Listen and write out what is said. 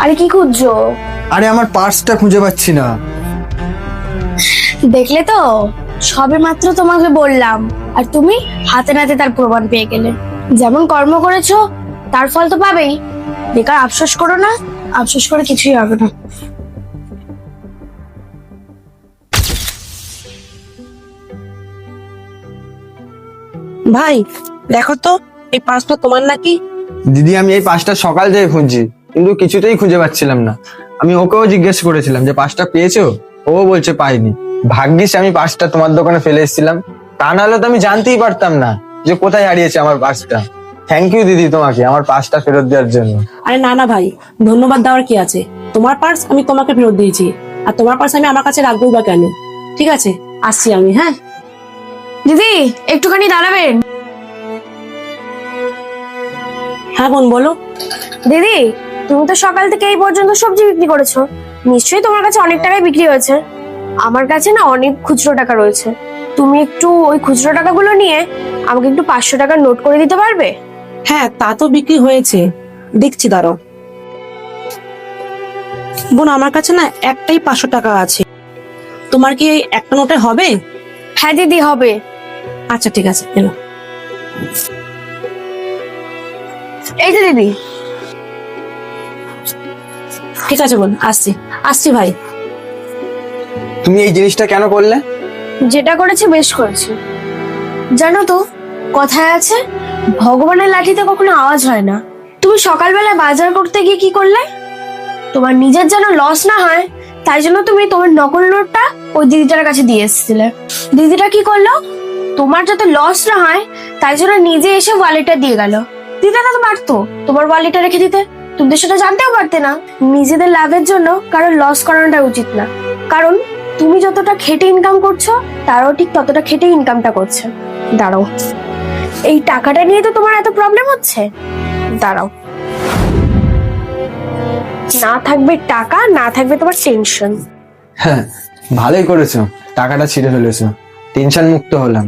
আরে কি খুঁজছো? আরে আমার পার্সটা খুঁজে পাচ্ছি না। দেখলে তো, সবে মাত্র তোমাকে বললাম, আর তুমি হাতে নাতে তার প্রমাণ পেয়ে গেলে। যেমন কর্ম করেছো তার ফল তো পাবেই। বেকার আফসোস করো না, আফসোস করে কিছুই হবে না। ভাই দেখো তো, এই পার্সটা তোমার নাকি? দিদি আমি এই পার্সটা সকাল থেকে খুঁজছি, কিন্তু কিছুতেই খুঁজে পাচ্ছিলাম না। আমি ওকেও জিজ্ঞেস করেছিলাম যে পার্সটা পেয়েছো, ও বলছে পাইনি। ভাগ্যিস আমি পার্সটা তোমার দোকানে ফেলে এসেছিলাম, তা নাহলে তো আমি জানতেই পারতাম না যে কোথায় হারিয়েছে আমার পার্সটা। থ্যাংক ইউ দিদি তোমাকে আমার পার্সটা ফেরত দেওয়ার জন্য। আরে না না ভাই, ধন্যবাদ দেওয়ার কি আছে? তোমার পার্স আমি তোমাকে ফেরত দিয়েছি, আর তোমার পার্স আমি আমার কাছে রাখবো বা কেন? ঠিক আছে, আসছি আমি। হ্যাঁ দিদি একটুখানি দাঁড়াবেন। হ্যাঁ বোন বলো। দিদি তুমি তো সকাল থেকে এই পর্যন্ত সবজি বিক্রি করেছো, নিশ্চয়ই তোমার কাছে অনেক টাকায় বিক্রি হয়েছে। আমার কাছে না অনেক খুচরো টাকা রয়েছে, তুমি একটু ওই খুচরো টাকাগুলো নিয়ে আমাকে একটু 500 টাকার নোট করে দিতে পারবে? হ্যাঁ তা তো বিক্রি হয়েছে, দেখছি দাঁড়াও। বোন আমার কাছে না একটাই 500 টাকা আছে, তোমার কি এই একটা নোটে হবে? হ্যাঁ দিদি হবে। আচ্ছা ঠিক আছে, এলো। এই যে দিদি। ঠিক আছে বোন, আসছি আসছি ভাই। তুমি এই জিনিসটা কেন করলে? যেটা করেছে বেশ করেছে। জানো তো, কথায় আছে ভগবানের লাঠিতে কখনো আওয়াজ হয় না। তুমি সকালবেলা বাজার করতে গিয়ে কি করলে? তোমার নিজের যেন লস না হয় তাই জন্য তুমি তোমার নকল নোটটা ওই দিদিটার কাছে দিয়ে এসেছিলে। দিদিটা কি করলো? তোমার যাতে লস না হয় তাই জন্য নিজে এসে ওয়ালেটটা দিয়ে গেল। দিদিটা তো পারতো তোমার ওয়ালেটটা রেখে দিতে, তুমি তো সেটা জানতেও পারতে না। নিজেদের লাভের জন্য কারোর লস করানোটা উচিত না, কারণ তুমি যতটা খেটে ইনকাম করছো তারাও ঠিক ততটা খেটে ইনকামটা করছে। দাঁড়াও, এই টাকাটা নিয়ে তো তোমার এত প্রবলেম হচ্ছে। দাঁড়াও, না থাকবে টাকা, না থাকবে তোমার টেনশন। হ্যাঁ ভালোই করেছো, টাকাটা ছিঁড়ে ফেলেছো, টেনশন মুক্ত হলাম।